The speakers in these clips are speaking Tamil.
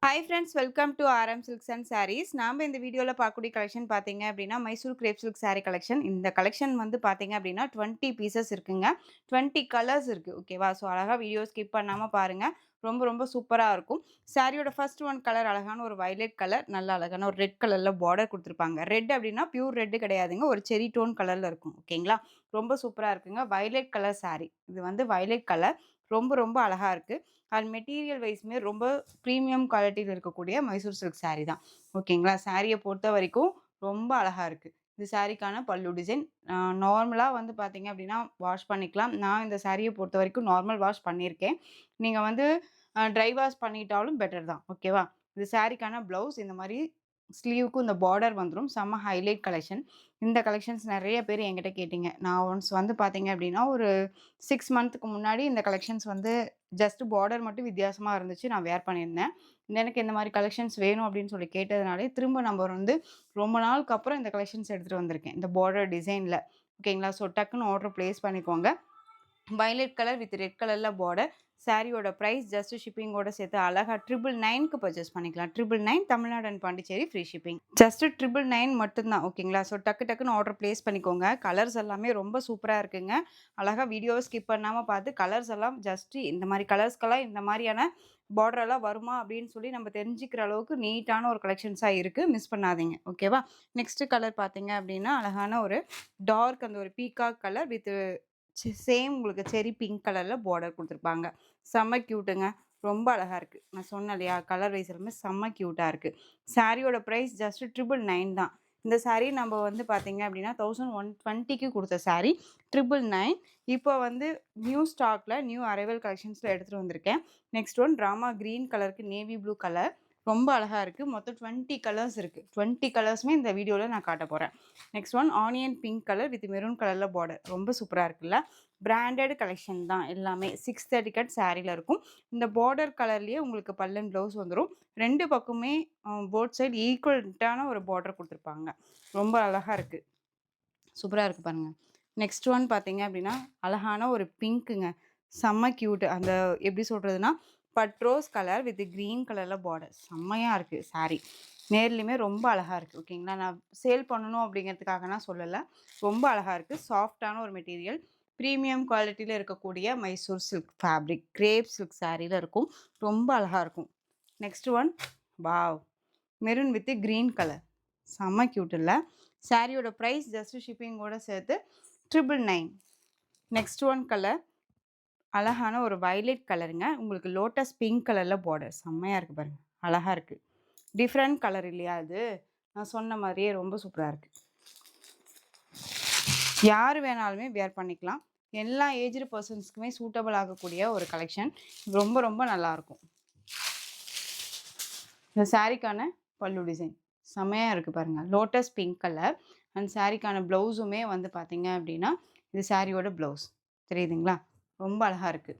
Hi friends welcome to RM silks and saris. நாம இந்த வீடியோல பார்க்கக்கூடிய கலெக்ஷன் பார்த்தீங்க அப்படின்னா, Mysore crepe silk sari collection. இந்த கலெக்ஷன் வந்து பார்த்தீங்க அப்படின்னா, 20 பீசஸ் இருக்குங்க. 20 கலர்ஸ் இருக்கு. ஓகேவா? ஸோ அழகா வீடியோ ஸ்கிப் பண்ணாம பாருங்க. ரொம்ப ரொம்ப சூப்பரா இருக்கும். சாரியோட ஃபர்ஸ்ட் ஒன் கலர் அழகான ஒரு வயலட் கலர். நல்ல அழகான ஒரு ரெட் கலர்ல பார்டர் குடுத்துருப்பாங்க. ரெட் அப்படின்னா பியூர் ரெட் கிடையாதுங்க. ஒரு செர்ரி டோன் கலர்ல இருக்கும். ஓகேங்களா? ரொம்ப சூப்பரா இருக்குங்க. Violet colour sorry. இது வந்து வயலட் கலர். ரொம்ப ரொம்ப அழகா இருக்கு. அண்ட் மெட்டீரியல் வைஸ்மே ரொம்ப ப்ரீமியம் குவாலிட்டில இருக்கக்கூடிய மைசூர் சில்க் சாரி தான். ஓகேங்களா? சாரிய பொறுத்தவரைக்கும் ரொம்ப அழகா இருக்கு. இந்த சாரிக்கான பல்லு டிசைன் நார்மலா வந்து பார்த்தீங்க அப்டின்னா, வாஷ் பண்ணிக்கலாம். நான் இந்த சாரிய பொறுத்தவரைக்கும் நார்மல் வாஷ் பண்ணியிருக்கேன். நீங்க வந்து ட்ரை வாஷ் பண்ணிட்டாலும் பெட்டர் தான். ஓகேவா? இது சாரிக்கான ப்ளவுஸ் இந்த மாரி ஸ்லீவ்க்கும் இந்த பார்டர் வந்துரும். செம்ம ஹைலைட் கலெக்ஷன். இந்த கலெக்ஷன்ஸ் நெறைய பேர் என்கிட்ட கேட்டீங்க. நான் ஒன்ஸ் வந்து பார்த்தீங்க அப்டின்னா, ஒரு 6 மந்த்துக்கு முன்னாடி இந்த கலெக்ஷன்ஸ் வந்து ஜஸ்ட் பார்டர் மட்டும் வித்தியாசமா இருந்துச்சு. நான் வேர் பண்ணியிருந்தேன். எனக்கு இந்த மாரி கலெக்ஷன்ஸ் வேணும் அப்படின்னு சொல்லி கேட்டதுனாலே, திரும்ப நம்ம வந்து ரொம்ப நாளுக்கு அப்புறம் இந்த கலெக்ஷன்ஸ் எடுத்துட்டு வந்திருக்கேன். இந்த பார்டர் டிசைன்ல. ஓகேங்களா? ஸோ டக்குன்னு ஆர்டர் பிளேஸ் பண்ணிக்கோங்க. வயலட் கலர் வித் ரெட் கலர்ல பார்டர். சாரியோட பிரைஸ் ஜஸ்ட் ஷிப்பிங்கோட சேர்த்து அழகா 999க்கு பர்ச்சேஸ் பண்ணிக்கலாம். 999 Tamil Nadu and Pondicherry free shipping. Just 999 மட்டும் தான். ஓகேங்களா? ஸோ டக்கு டக்குன்னு ஆர்டர் பிளேஸ் பண்ணிக்கோங்க. கலர்ஸ் எல்லாமே ரொம்ப சூப்பரா இருக்குங்க. அழகா வீடியோவ ஸ்கிப் பண்ணாம பார்த்து கலர்ஸ் எல்லாம் ஜஸ்ட் இந்த மாரி கலர்ஸ்க்கெல்லாம் இந்த மாரியான பார்டர் எல்லாம் வருமா அப்படின்னு சொல்லி நம்ம தெரிஞ்சுக்கிற அளவுக்கு நீட்டான ஒரு கலெக்ஷன்ஸா இருக்கு. மிஸ் பண்ணாதீங்க. ஓகேவா? நெக்ஸ்ட் கலர் பார்த்தீங்க அப்படின்னா, அழகான ஒரு டார்க் அந்த ஒரு பீகாக் கலர் வித் சேம் உங்களுக்கு செர்ரி பிங்க் கலர்ல பார்டர் குடுத்துருப்பாங்க. செம்ம கியூட்டுங்க. ரொம்ப அழகா இருக்கு. நான் சொன்னேன் இல்லையா? கலர் வைஸ் எல்லாமே செம்ம கியூட்டா இருக்கு. சாரியோட பிரைஸ் ஜஸ்ட் 999 தான். இந்த சாரி நம்ம வந்து பார்த்தீங்க அப்படின்னா, 1120க்கு குடுத்த சாரி 999. இப்போ வந்து நியூ ஸ்டாக்ல நியூ அரைவல் கலெக்ஷன்ஸ்ல எடுத்துட்டு வந்திருக்கேன். நெக்ஸ்ட் ஒன் ராமா கிரீன் கலருக்கு நேவி ப்ளூ கலர். ரொம்ப அழகா இருக்கு. மொத்தம் 20 கலர்ஸ் இருக்கு. 20 கலர்ஸுமே இந்த வீடியோல நான் காட்டப் போறேன். Next one onion pink colour with maroon கலர்ல பார்டர். ரொம்ப சூப்பரா இருக்குல்ல? பிராண்டட் கலெக்ஷன் தான் எல்லாமே. 630 கட் சாரீல இருக்கும். இந்த பார்டர் கலர்லயே உங்களுக்கு பல்லு ப்ளவுஸ் வந்துரும். 2 பக்கமுமே போத் சைடு ஈக்குவல்ட்டான ஒரு பார்டர் குடுத்துருப்பாங்க. ரொம்ப அழகா இருக்கு. சூப்பரா இருக்கு பாருங்க. நெக்ஸ்ட் ஒன் பார்த்தீங்க அப்டின்னா, அழகான ஒரு பிங்க்குங்க. செம்ம கியூட். அந்த எப்படி சொல்றதுன்னா, பட்ரோஸ் கலர் வித் கிரீன் கலர்ல பார்டர். செம்மையா இருக்கு சாரி. நேர்லயுமே ரொம்ப அழகா இருக்கு. ஓகேங்களா? நான் சேல் பண்ணணும் அப்படிங்கிறதுக்காக நான் சொல்லல. ரொம்ப அழகா இருக்கு. சாஃப்ட்டான ஒரு மெட்டீரியல். பிரீமியம் குவாலிட்டில இருக்கக்கூடிய Mysore silk fabric. Crepe silk சாரீல இருக்கும். ரொம்ப அழகா இருக்கும். Next one wow! Maroon with green colour. செம்ம கியூட் இல்ல? சாரியோட பிரைஸ் ஜஸ்ட் ஷிப்பிங்கோட சேர்த்து 999. நெக்ஸ்ட் ஒன் கலர் அழகான ஒரு வயலட் கலருங்க. உங்களுக்கு லோட்டஸ் பிங்க் கலர்ல பார்டர். செம்மையா இருக்கு பாருங்க. அழகா இருக்கு. டிஃபரண்ட் கலர் இல்லையா இது? நான் சொன்ன மாரியே ரொம்ப சூப்பரா இருக்கு. யார் வேணாலுமே வியர் பண்ணிக்கலாம். எல்லா ஏஜ்டு பெர்சன்ஸ்க்குமே சூட்டபிள் ஆகக்கூடிய ஒரு கலெக்ஷன். ரொம்ப ரொம்ப நல்லாருக்கும். இந்த சாரிக்கான பல்லு டிசைன் செம்மையா இருக்கு பாருங்க. லோட்டஸ் பிங்க் கலர் அண்ட் சாரிக்கான ப்ளவுஸுமே வந்து பார்த்தீங்க அப்படின்னா, இது சாரியோட ப்ளவுஸ். தெரியுதுங்களா? ரொம்ப அழகா இருக்கு.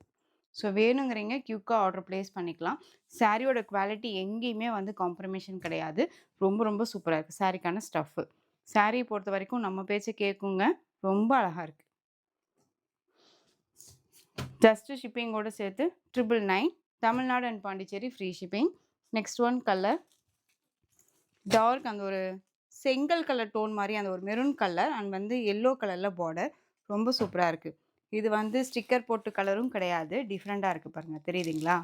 ஸோ வேணுங்கிறீங்க குயிக்கா ஆர்டர் பிளேஸ் பண்ணிக்கலாம். சாரியோட குவாலிட்டி எங்கேயுமே வந்து காம்ப்ரமைஷன் கிடையாது. ரொம்ப ரொம்ப சூப்பரா இருக்கு. சாரிக்கான ஸ்டஃப்பு. சாரிய பொறுத்தவரைக்கும் நம்ம பேச்ச கேட்குங்க. ரொம்ப அழகா இருக்கு. ஜஸ்ட் ஷிப்பிங்கோட சேர்த்து 999. Tamil Nadu and Pondicherry free shipping. Next one colour dark அந்த ஒரு செங்கல் கலர் டோன் மாரி அந்த ஒரு மெரூன் கலர் அண்ட் வந்து எல்லோ கலர்ல பார்டர். ரொம்ப சூப்பரா இருக்கு. இது வந்து ஸ்டிக்கர் போட்டு கலரும் கிடையாது. டிஃப்ரெண்ட்டா இருக்கு பாருங்க. தெரியுதுங்களா?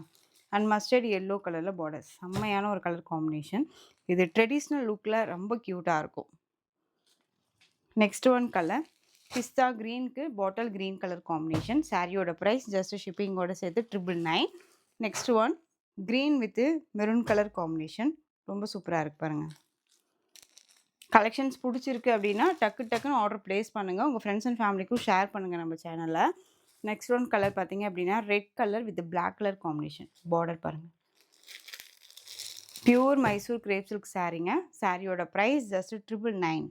அண்ட் மஸ்டர்ட் எல்லோ கலர்ல பார்டர். செம்மையான ஒரு கலர் காம்பினேஷன். இது ட்ரெடிஷ்னல் லுக்ல ரொம்ப கியூட்டா இருக்கும். நெக்ஸ்ட் ஒன் கலர் பிஸ்தா கிரீனுக்கு பாட்டில் கிரீன் கலர் காம்பினேஷன். சாரியோட பிரைஸ் ஜஸ்ட் ஷிப்பிங்கோட சேர்த்து 999. Next one green with maroon colour combination. ரொம்ப சூப்பரா இருக்கு பாருங்க. கலெக்ஷன்ஸ் புடிச்சிருக்கு அப்படின்னா, டக்கு டக்குன்னு ஆர்டர் பிளேஸ் பண்ணுங்க. உங்க ஃப்ரெண்ட்ஸ் அண்ட் ஃபேமிலிக்கும் ஷேர் பண்ணுங்க நம்ம சேனல்ல. நெக்ஸ்ட் ஒன் கலர் பார்த்தீங்க அப்படின்னா, red colour with black colour combination. Border பாருங்க. பியூர் மைசூர் கிரேப் சில்க் சாரீங்க. சாரியோட price just 999.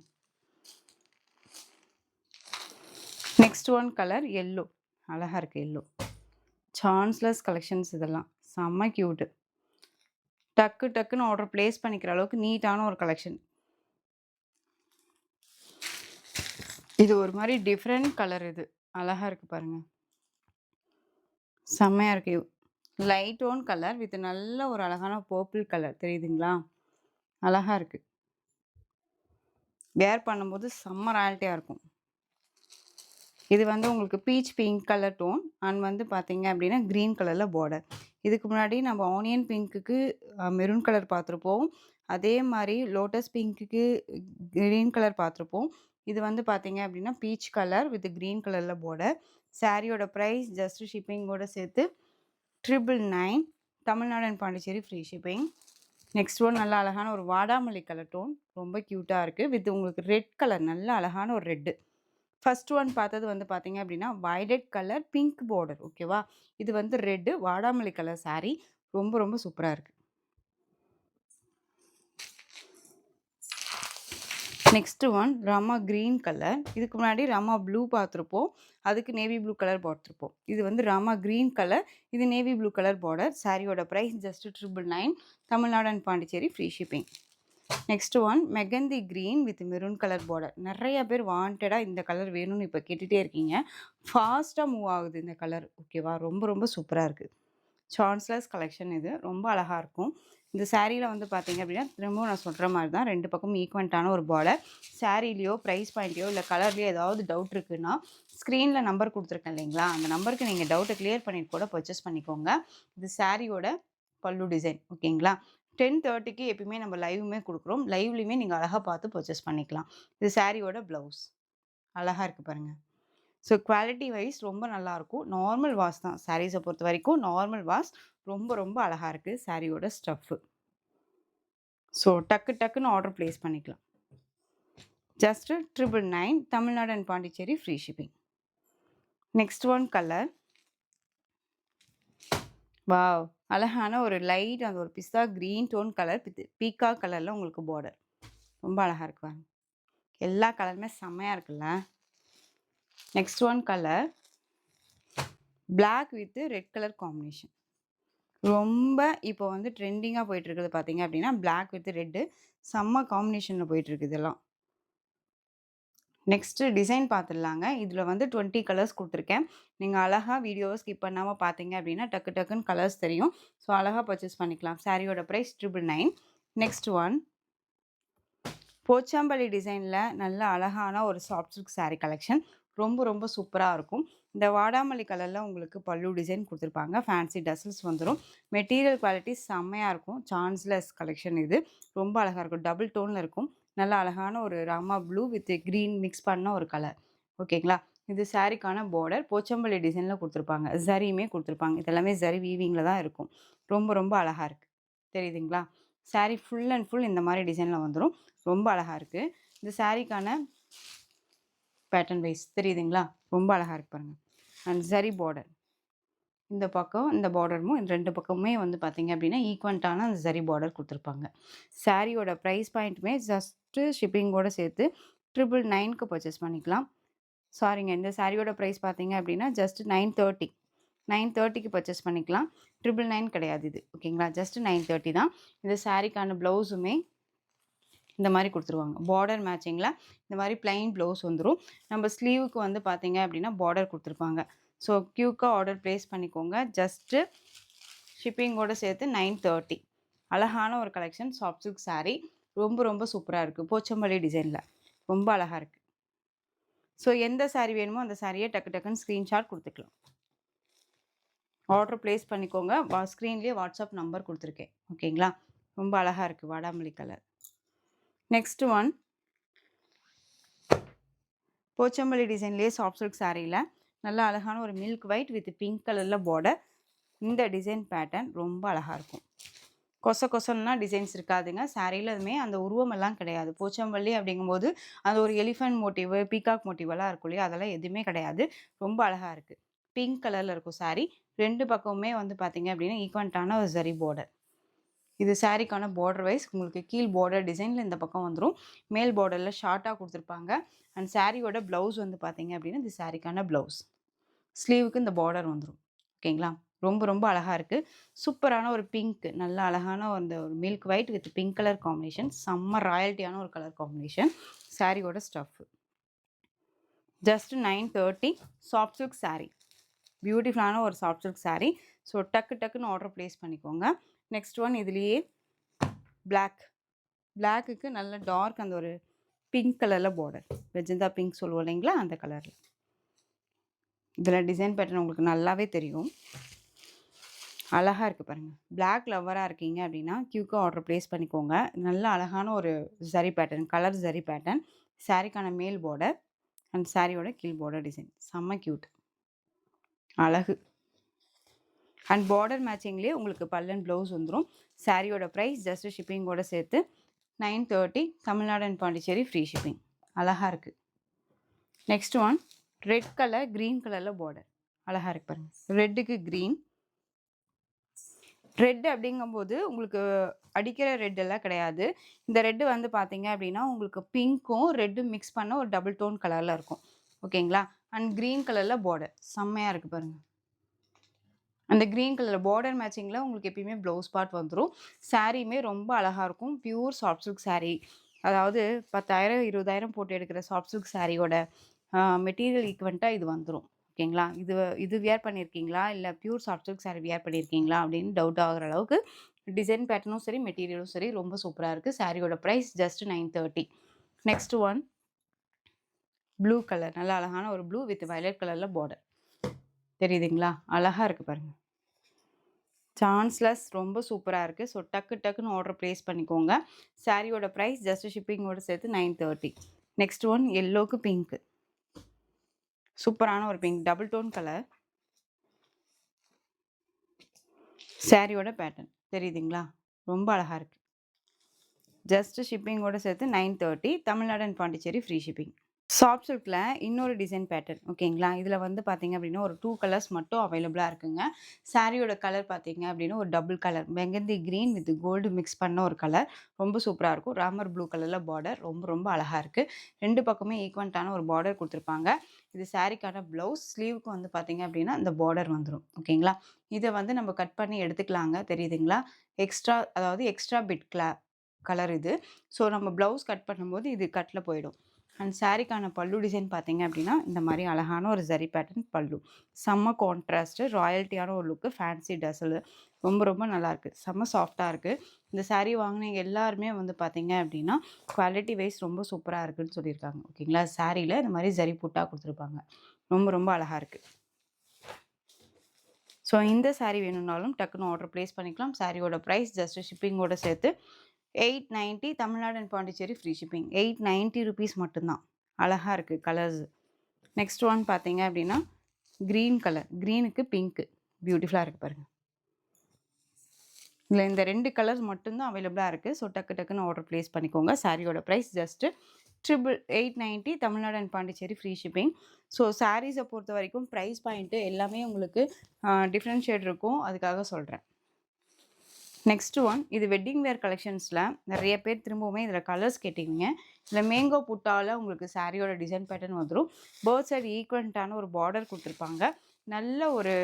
Next one colour yellow. அழகா இருக்கு எல்லோ. சான்ஸ்லெஸ் கலெக்ஷன்ஸ் இதெல்லாம். செம்ம கியூட். டக்கு டக்குன்னு ஆர்டர் பிளேஸ் பண்ணிக்கிற அளவுக்கு நீட்டான ஒரு கலெக்ஷன். இது ஒரு மாரி டிஃபரெண்ட் கலர் இது. அழகா இருக்கு பாருங்க. செம்மையா இருக்கு. லைட் டோன் கலர் வித் நல்ல ஒரு அழகான பர்பிள் கலர் தெரியுதுங்களா? அழகா இருக்கு. வேர் பண்ணும்போது செம்ம ராயல்ட்டியா இருக்கும். இது வந்து உங்களுக்கு peach pink colour tone and வந்து பார்த்தீங்க அப்படின்னா கிரீன் கலர்ல பார்டர். இதுக்கு முன்னாடி நம்ம ஆனியன் பிங்க்குக்கு மெரூன் கலர் பார்த்துருப்போம். அதே மாரி லோட்டஸ் பிங்க்குக்கு கிரீன் கலர் பார்த்துருப்போம். இது வந்து பார்த்தீங்க அப்படின்னா பீச் கலர் வித் கிரீன் கலர்ல பார்டர். சாரியோட பிரைஸ் ஜஸ்ட் ஷிப்பிங்கோட சேர்த்து 999 Tamil Nadu and Pondicherry free shipping. Next one நல்ல அழகான ஒரு வாடாமல்லி கலர் டோன். ரொம்ப கியூட்டா இருக்கு. வித் உங்களுக்கு ரெட் கலர் நல்ல அழகான ஒரு ரெட். ஃபர்ஸ்ட் ஒன் பார்த்தது வந்து பார்த்தீங்க அப்படின்னா, வயலட் கலர் பிங்க் பார்டர் ஓகேவா? இது வந்து ரெட் வாடாமல்லி கலர் சாரி. ரொம்ப ரொம்ப சூப்பரா இருக்கு. Next one Rama green colour. இதுக்கு முன்னாடி ராமா ப்ளூ பார்த்துருப்போம். அதுக்கு நேவி ப்ளூ கலர் பார்த்துருப்போம். இது வந்து ராமா கிரீன் கலர். இது நேவி ப்ளூ கலர் பார்டர். சாரியோட price just 999 Tamil Nadu and Pondicherry free shipping. Next one mehndi green with maroon colour border. நிறைய பேர் வாண்டடாக இந்த கலர் வேணும்னு இப்போ கேட்டுகிட்டே இருக்கீங்க. ஃபாஸ்ட்டாக மூவ் ஆகுது இந்த கலர் ஓகேவா? ரொம்ப ரொம்ப சூப்பராக இருக்குது. சான்ஸ்லஸ் கலெக்ஷன் இது. ரொம்ப அழகாக இருக்கும். இந்த சாரியில் வந்து பார்த்தீங்க அப்படின்னா திரும்பவும் நான் சொல்கிற மாதிரி தான் 2 பக்கமும் ஈக்குவன்ட்டான ஒரு பார்டர். சாரிலையோ ப்ரைஸ் பாயிண்ட்லையோ இல்லை கலர்லையோ ஏதாவது டவுட் இருக்குன்னா ஸ்க்ரீனில் நம்பர் கொடுத்துருக்கேன் இல்லைங்களா? அந்த நம்பருக்கு நீங்கள் டவுட்டை கிளியர் பண்ணிட்டு கூட பர்ச்சேஸ் பண்ணிக்கோங்க. இது சாரியோட பல்லு டிசைன் ஓகேங்களா? 10:30க்கு எப்பயுமே நம்ம லைவுமே கொடுக்குறோம். லைவ்லையுமே நீங்கள் அழகாக பார்த்து பர்ச்சேஸ் பண்ணிக்கலாம். இது சாரியோட ப்ளவுஸ். அழகாக இருக்குது பாருங்கள். ஸோ குவாலிட்டி வைஸ் ரொம்ப நல்லாயிருக்கும். நார்மல் வாஷ் தான் சாரீஸை பொறுத்த வரைக்கும் நார்மல் வாஷ். ரொம்ப ரொம்ப அழகாக இருக்குது சாரியோட ஸ்டஃப்பு. ஸோ டக்கு டக்குன்னு ஆர்டர் ப்ளேஸ் பண்ணிக்கலாம். Just 999 Tamil Nadu and Pondicherry free shipping. Next one colour. Wow! அழகான ஒரு லைட் அந்த ஒரு pista green tone colour with peacock கலரில் உங்களுக்கு பார்டர். ரொம்ப அழகாக இருக்கு பாருங்க. எல்லா கலருமே செம்மையாக இருக்குல்ல. Next one colour black with red colour combination. ரொம்ப இப்போ வந்து ட்ரெண்டிங்காக போயிட்டு இருக்குது பார்த்தீங்க அப்படின்னா பிளாக் வித் ரெட்டு செம்ம காம்பினேஷனில் போயிட்டு இருக்குது இதெல்லாம். நெக்ஸ்ட்டு டிசைன் பார்த்துடலாங்க. இதில் வந்து 20 கலர்ஸ் கொடுத்துருக்கேன். நீங்கள் அழகாக வீடியோவை ஸ்கிப் பண்ணாமல் பார்த்தீங்க அப்படின்னா டக்கு டக்குன்னு கலர்ஸ் தெரியும். ஸோ அழகாக பர்ச்சேஸ் பண்ணிக்கலாம். சாரியோட ப்ரைஸ் 999. நெக்ஸ்ட் ஒன் போச்சம்பள்ளி டிசைனில் நல்ல அழகான ஒரு சாஃப்ட் சில்க் சாரீ கலெக்ஷன். ரொம்ப ரொம்ப சூப்பராக இருக்கும். இந்த வாடாமல்லி கலரில் உங்களுக்கு பல்லு டிசைன் கொடுத்துருப்பாங்க. ஃபேன்சி டசல்ஸ் வந்துடும். மெட்டீரியல் குவாலிட்டி செம்மையாக இருக்கும். சான்ஸ்லெஸ் கலெக்ஷன் இது. ரொம்ப அழகாக இருக்கும். டபுள் டோனில் இருக்கும். நல்ல அழகான ஒரு Rama blue with green mix பண்ண ஒரு கலர் ஓகேங்களா? இது சாரிக்கான பார்டர் போச்சம்பள்ளி டிசைனில் கொடுத்துருப்பாங்க. ஜரியுமே கொடுத்துருப்பாங்க. இதெல்லாமே ஜரி வீவிங்கில் தான் இருக்கும். ரொம்ப ரொம்ப அழகாக இருக்குது. தெரியுதுங்களா? சாரி ஃபுல் அண்ட் ஃபுல் இந்த மாதிரி டிசைனில் வந்துடும். ரொம்ப அழகாக இருக்குது. இந்த சாரிக்கான பேட்டர்ன் வைஸ் தெரியுதுங்களா? ரொம்ப அழகாக இருக்கு பாருங்கள். And zari border. இந்த பக்கம் இந்த பார்டரும் இந்த 2 பக்கமுமே வந்து பார்த்தீங்க அப்படின்னா ஈக்குவன்ட்டான அந்த ஜரி பார்டர் கொடுத்துருப்பாங்க. சாரியோட ப்ரைஸ் பாயிண்ட்டுமே ஜஸ்ட்டு ஷிப்பிங்கோடு சேர்த்து 999க்கு பர்ச்சேஸ் பண்ணிக்கலாம். சாரிங்க இந்த சாரியோட ப்ரைஸ் பார்த்தீங்க அப்படின்னா ஜஸ்ட் 930க்கு பர்ச்சேஸ் பண்ணிக்கலாம். 999 கிடையாது இது ஓகேங்களா? ஜஸ்ட் 930 தான். இந்த சாரிக்கான ப்ளவுஸுமே இந்த மாதிரி கொடுத்துருவாங்க. பார்டர் மேட்சிங்கில் இந்த மாதிரி ப்ளைன் ப்ளவுஸ் வந்துடும். நம்ம ஸ்லீவுக்கு வந்து பார்த்தீங்க அப்படின்னா பார்டர் கொடுத்துருப்பாங்க. ஸோ க்யூக்காக ஆர்டர் ப்ளேஸ் பண்ணிக்கோங்க. ஜஸ்ட்டு ஷிப்பிங்கோடு சேர்த்து 930. அழகான ஒரு கலெக்ஷன் சாஃப்ட் சில்க் சாரீ. ரொம்ப ரொம்ப சூப்பராக இருக்குது. போச்சம்பள்ளி டிசைனில் ரொம்ப அழகாக இருக்குது. ஸோ எந்த சாரீ வேணுமோ அந்த சாரியை டக்கு டக்குன்னு ஸ்க்ரீன்ஷாட் கொடுத்துக்கலாம். ஆர்டர் ப்ளேஸ் பண்ணிக்கோங்க. ஸ்க்ரீன்லேயே வாட்ஸ்அப் நம்பர் கொடுத்துருக்கேன் ஓகேங்களா? ரொம்ப அழகாக இருக்குது வாடாமல்லி கலர். நெக்ஸ்ட் ஒன் போச்சம்பள்ளி டிசைன்லேயே சாஃப்ட் சில்க் சாரியில் நல்ல அழகான ஒரு மில்க் ஒயிட் வித் பிங்க் கலரில் பார்டர். இந்த டிசைன் பேட்டர்ன் ரொம்ப அழகாக இருக்கும். கொசன்னா டிசைன்ஸ் இருக்காதுங்க. சாரியிலுமே அந்த உருவமெல்லாம் கிடையாது. போச்சம்பள்ளி அப்படிங்கும்போது அந்த ஒரு எலிஃபண்ட் மோட்டிவ் பீகாக் மோட்டிவெல்லாம் இருக்கும் இல்லையா? அதெல்லாம் எதுவுமே கிடையாது. ரொம்ப அழகாக இருக்குது. பிங்க் கலரில் இருக்கும் சாரீ. 2 பக்கமுமே வந்து பார்த்தீங்க அப்படின்னா ஈக்குவன்ட்டான ஒரு ஜரி பார்டர். இது சாரிக்கான பார்டர் வைஸ் உங்களுக்கு கீழ் பார்டர் டிசைனில் இந்த பக்கம் வந்துடும். மேல் பார்டரில் ஷார்ட்டாக கொடுத்துருப்பாங்க. அண்ட் சாரியோட ப்ளவுஸ் வந்து பார்த்தீங்க அப்படின்னா இது சாரிக்கான ப்ளவுஸ். ஸ்லீவுக்கு இந்த பார்டர் வந்துடும் ஓகேங்களா? ரொம்ப ரொம்ப அழகாக இருக்குது. சூப்பரான ஒரு பிங்க் நல்ல அழகான அந்த ஒரு milk white with pink colour combination. செம்ம ராயல்ட்டியான ஒரு கலர் காம்பினேஷன். சாரியோட stuff just 930 soft silk sari. பியூட்டிஃபுல்லான ஒரு சாஃப்ட் சில்க் சாரீ. ஸோ டக்கு டக்குன்னு ஆர்டர் ப்ளேஸ் பண்ணிக்கோங்க. நெக்ஸ்ட் ஒன் இதுலேயே பிளாக். பிளாக்குக்கு நல்ல டார்க் அந்த ஒரு பிங்க் கலரில் பார்டர். வெஜந்தா பிங்க் சொல்லுவோம் இல்லைங்களா, அந்த கலரில். இதில் டிசைன் பேட்டர்ன் உங்களுக்கு நல்லாவே தெரியும். அழகாக இருக்குது பாருங்கள். பிளாக் லவ்வராக இருக்கீங்க அப்படின்னா கியூக்காக ஆர்டர் ப்ளேஸ் பண்ணிக்கோங்க. நல்ல அழகான ஒரு zari pattern, colour zari pattern. சாரிக்கான மேல் பார்டர் அண்ட் சாரியோட கீழ் பார்டர் டிசைன் செம்ம க்யூட், அழகு. அண்ட் பார்டர் மேட்சிங்லேயே உங்களுக்கு பல்லன் ப்ளவுஸ் வந்துடும். சாரியோட ப்ரைஸ் ஜஸ்ட்டு ஷிப்பிங்கோட சேர்த்து 930, Tamil Nadu and Pondicherry free shipping. அழகாக இருக்குது. Next one red colour, green கலரில் பார்டர் அழகாக இருக்கு பாருங்கள். ரெட்டுக்கு க்ரீன். ரெட் அப்படிங்கும்போது உங்களுக்கு அடிக்கிற ரெட் எல்லாம் கிடையாது. இந்த ரெட்டு வந்து பார்த்தீங்க அப்படின்னா உங்களுக்கு பிங்க்கும் ரெட்டும் மிக்ஸ் பண்ண ஒரு டபுள் டோன் கலரில் இருக்கும். ஓகேங்களா. அண்ட் க்ரீன் கலரில் பார்டர் செம்மையாக இருக்குது பாருங்கள். அந்த க்ரீன் கலர் பார்டர் மேட்சிங்கில் உங்களுக்கு எப்பயுமே ப்ளவுஸ் பார்ட் வந்துடும். சாரியுமே ரொம்ப அழகாக இருக்கும். Pure soft silk sari. அதாவது 10,000 20,000 போட்டு எடுக்கிற சாஃப்ட் சில்க் சாரியோட மெட்டீரியல் ஈக்குவெண்ட்டாக இது வந்துடும். ஓகேங்களா. இது வியர் பண்ணியிருக்கீங்களா, இல்லை pure soft silk sari wear பண்ணியிருக்கீங்களா அப்படின்னு டவுட் ஆகிற அளவுக்கு டிசைன் பேட்டர்னும் சரி, மெட்டீரியலும் சரி ரொம்ப சூப்பராக இருக்குது. சாரியோட price just 930. Next one blue colour. நல்ல அழகான ஒரு ப்ளூ வித் வயலட் கலரில் பார்டர் தெரியுதுங்களா, அழகாக இருக்குது பாருங்கள். சான்ஸ்லெஸ், ரொம்ப சூப்பராக இருக்குது. ஸோ டக்கு டக்குன்னு ஆர்டர் ப்ளேஸ் பண்ணிக்கோங்க. சாரியோட ப்ரைஸ் ஜஸ்ட் ஷிப்பிங்கோட சேர்த்து 930. நெக்ஸ்ட் ஒன் எல்லோக்கு பிங்க்கு. சூப்பரான ஒரு பிங்க், டபுள் டோன் கலர். சாரியோட பேட்டர்ன் தெரியுதுங்களா, ரொம்ப அழகாக இருக்குது. ஜஸ்ட் ஷிப்பிங்கோட சேர்த்து 930, Tamil Nadu and Pondicherry free shipping. Soft சில்கில் இன்னொரு டிசைன் பேட்டர்ன். ஓகேங்களா. இதில் வந்து பார்த்தீங்க அப்படின்னா ஒரு 2 கலர்ஸ் மட்டும் அவைலபிளாக இருக்குங்க. சாரியோட கலர் பார்த்தீங்க அப்படின்னா ஒரு double colour, mehndi green with gold mix பண்ண ஒரு கலர். ரொம்ப சூப்பராக இருக்கும். ராமர் ப்ளூ கலரில் பார்டர் ரொம்ப ரொம்ப அழகாக இருக்குது. ரெண்டு பக்கமே ஈக்குவன்ட்டான ஒரு பார்டர் கொடுத்துருப்பாங்க. இது சாரிக்கான ப்ளவுஸ். ஸ்லீவுக்கு வந்து பார்த்தீங்க அப்படின்னா இந்த பார்டர் வந்துடும். ஓகேங்களா. இதை வந்து நம்ம கட் பண்ணி எடுத்துக்கலாங்க. தெரியுதுங்களா. எக்ஸ்ட்ரா பிட் கலர் இது. ஸோ நம்ம ப்ளவுஸ் கட் பண்ணும்போது இது கட்டில் போயிடும். அண்ட் சாரிக்கான பல்லு டிசைன் பார்த்தீங்க அப்படின்னா இந்த மாதிரி அழகான ஒரு ஜரி பேட்டர்ன் பல்லு. செம்ம கான்ட்ராஸ்ட்டு, ராயல்ட்டியான ஒரு லுக்கு, ஃபேன்சி டசல். ரொம்ப ரொம்ப நல்லாயிருக்கு. செம்ம சாஃப்டாக இருக்குது. இந்த சாரீ வாங்கினீங்க எல்லாருமே வந்து பார்த்தீங்க அப்படின்னா குவாலிட்டி வைஸ் ரொம்ப சூப்பராக இருக்குதுன்னு சொல்லியிருக்காங்க. ஓகேங்களா. சாரியில் இந்த மாதிரி ஜரி புட்டா கொடுத்துருப்பாங்க. ரொம்ப ரொம்ப அழகாக இருக்குது. ஸோ இந்த சாரீ வேணும்னாலும் டக்குன்னு ஆர்டர் ப்ளேஸ் பண்ணிக்கலாம். சாரியோட ப்ரைஸ் ஜஸ்ட் ஷிப்பிங்கோட சேர்த்து 890, Tamil Nadu and Pondicherry free shipping. 890 rupees மட்டும்தான். அழகாக இருக்குது கலர்ஸ். நெக்ஸ்ட் ஒன் பார்த்தீங்க அப்படின்னா க்ரீன் கலர், க்ரீனுக்கு பிங்க்கு பியூட்டிஃபுல்லாக இருக்குது பாருங்கள். இதில் இந்த 2 கலர்ஸ் மட்டும்தான் அவைலபிளாக இருக்குது. ஸோ டக்கு டக்குன்னு ஆர்டர் ப்ளேஸ் பண்ணிக்கோங்க. சாரியோட price just 890, Tamil Nadu and Pondicherry free shipping. So சாரீஸை பொறுத்த வரைக்கும் ப்ரைஸ் பாயிண்ட்டு எல்லாமே உங்களுக்கு டிஃப்ரென்ஷியேட் இருக்கும். அதுக்காக சொல்கிறேன். நெக்ஸ்ட் ஒன் இது வெட்டிங் வேர் கலெக்ஷன்ஸில் நிறைய பேர் திரும்பவுமே இதில் கலர்ஸ் கேட்டிங்க. இதில் மேங்கோ புட்டாவில் உங்களுக்கு சாரியோட டிசைன் பேட்டர்ன் வந்துடும். பேர்ட் சைடு ஈக்குவலண்ட்டான ஒரு பார்டர் கொடுத்துருப்பாங்க. நல்ல ஒரு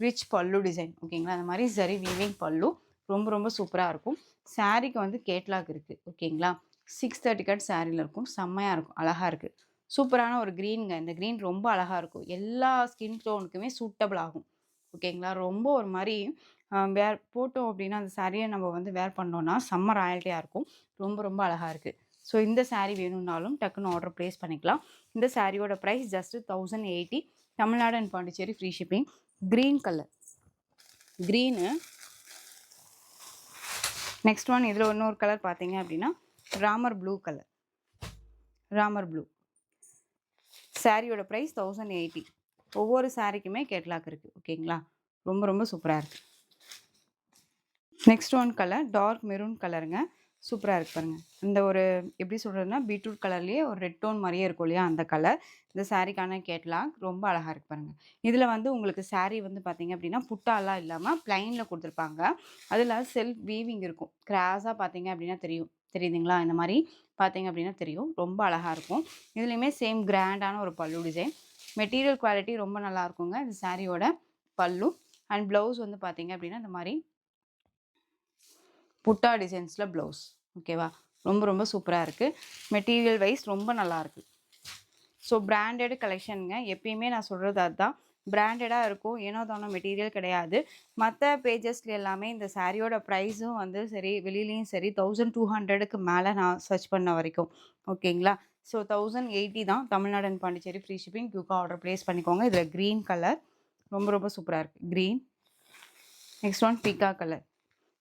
ரிச் பல்லு டிசைன். ஓகேங்களா. அந்த மாதிரி சரி வீவிங் பல்லு ரொம்ப ரொம்ப சூப்பராக இருக்கும். சாரிக்கு வந்து கேட்லாக் இருக்குது. ஓகேங்களா. 630 கட் சாரியில் இருக்கும். செம்மையாக இருக்கும், அழகாக இருக்குது. சூப்பரான ஒரு க்ரீனுங்க. இந்த க்ரீன் ரொம்ப அழகாக இருக்கும். எல்லா ஸ்கின் டோனுக்குமே சூட்டபிள் ஆகும். ஓகேங்களா. ரொம்ப ஒரு மாதிரி வேர் போட்டோம் அப்படின்னா அந்த சாரியை நம்ம வந்து வேர் பண்ணோன்னா செம்ம ராயல்ட்டியாக இருக்கும். ரொம்ப ரொம்ப அழகாக இருக்குது. ஸோ இந்த சாரீ வேணும்னாலும் டக்குன்னு ஆர்டர் ப்ளேஸ் பண்ணிக்கலாம். இந்த சாரியோட price just 1080, Tamil Nadu and Pondicherry free shipping. Green colour, green. Next one இதில் இன்னொரு கலர் பார்த்தீங்க அப்படின்னா Ramar blue colour, Ramar blue. சாரியோட ப்ரைஸ் 1080. ஒவ்வொரு சாரிக்குமே கேட்லாக் இருக்குது. ஓகேங்களா. ரொம்ப ரொம்ப சூப்பராக இருக்குது. Next one colour dark maroon கலருங்க. சூப்பராக இருக்கு பாருங்கள். இந்த ஒரு எப்படி சொல்கிறதுனா பீட்ரூட் கலர்லேயே ஒரு ரெட் டோன் மாதிரியே இருக்கும் இல்லையா, அந்த கலர். இந்த சாரிக்கான கேட்லாக் ரொம்ப அழகாக இருக்கு பாருங்கள். இதில் வந்து உங்களுக்கு சாரீ வந்து பார்த்திங்க அப்படின்னா புட்டாலாம் இல்லாமல் ப்ளைனில் கொடுத்துருப்பாங்க. அதில் செல்ஃப் வீவிங் இருக்கும். கிராஸாக பார்த்தீங்க அப்படின்னா தெரியுதுங்களா. இந்த மாதிரி பார்த்தீங்க அப்படின்னா தெரியும். ரொம்ப அழகாக இருக்கும். இதுலேயுமே சேம் கிராண்டான ஒரு பல்லு டிசைன். மெட்டீரியல் குவாலிட்டி ரொம்ப நல்லா இருக்குங்க. இந்த சாரியோட பல்லு அண்ட் ப்ளவுஸ் வந்து பார்த்தீங்க அப்படின்னா இந்த மாதிரி புட்டா டிசைன்ஸில் ப்ளவுஸ். ஓகேவா. ரொம்ப ரொம்ப சூப்பராக இருக்குது. மெட்டீரியல் வைஸ் ரொம்ப நல்லாயிருக்கு. ஸோ பிராண்டட் கலெக்ஷனுங்க. எப்பயுமே நான் சொல்கிறது அதுதான். பிராண்டடா இருக்கும். ஏனோ தானோ மெட்டீரியல் கிடையாது. மத்த பேஜஸ்ல எல்லாமே இந்த சாரியோட பிரைஸும் வந்து சரி, வெளிலயும் சரி 1200க்கு மேல நான் சர்ச் பண்ண வரைக்கும். ஓகேங்களா? ஸோ 1080 தான். Tamil Nadu and Pondicherry free shipping. குயிக்கா ஆர்டர் பிளேஸ் பண்ணிக்கோங்க. இதுல கிரீன் கலர் ரொம்ப ரொம்ப சூப்பரா இருக்கு. Green. Next one peacock colour.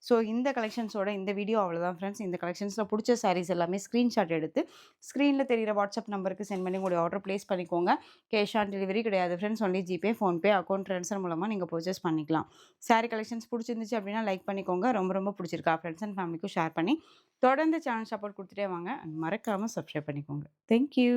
So இந்த கலெக்ஷன்ஸோட இந்த வீடியோ அவ்வளோதான் ஃப்ரெண்ட்ஸ். இந்த கலெக்ஷன்ஸ்ல புடிச்ச சாரீஸ் எல்லாமே ஸ்க்ரீன்ஷாட் எடுத்து, ஸ்க்ரீன்ல தெரியிற வாட்ஸ்அப் நம்பருக்கு சென்ட் பண்ணி உங்களுடைய ஆர்டர் பிளேஸ் பண்ணிக்கோங்க. கேஷ் ஆன் டெலிவரி கிடையாது friends. Only GPay, PhonePe, account transfer மூலமா நீங்க பர்ச்சேஸ் பண்ணிக்கலாம். சாரி கலெக்ஷன்ஸ் புடிச்சிருந்துச்சு அப்படின்னா லைக் பண்ணிக்கோங்க. ரொம்ப ரொம்ப புடிச்சிருக்கா ஃப்ரெண்ட்ஸ் அண்ட் ஃபேமிலிக்கும் ஷேர் பண்ணி, தொடர்ந்து சேனல் சப்போர்ட் குடுத்துட்டே வாங்க. மறக்காம சப்ஸ்கிரைப் பண்ணிக்கோங்க. Thank you.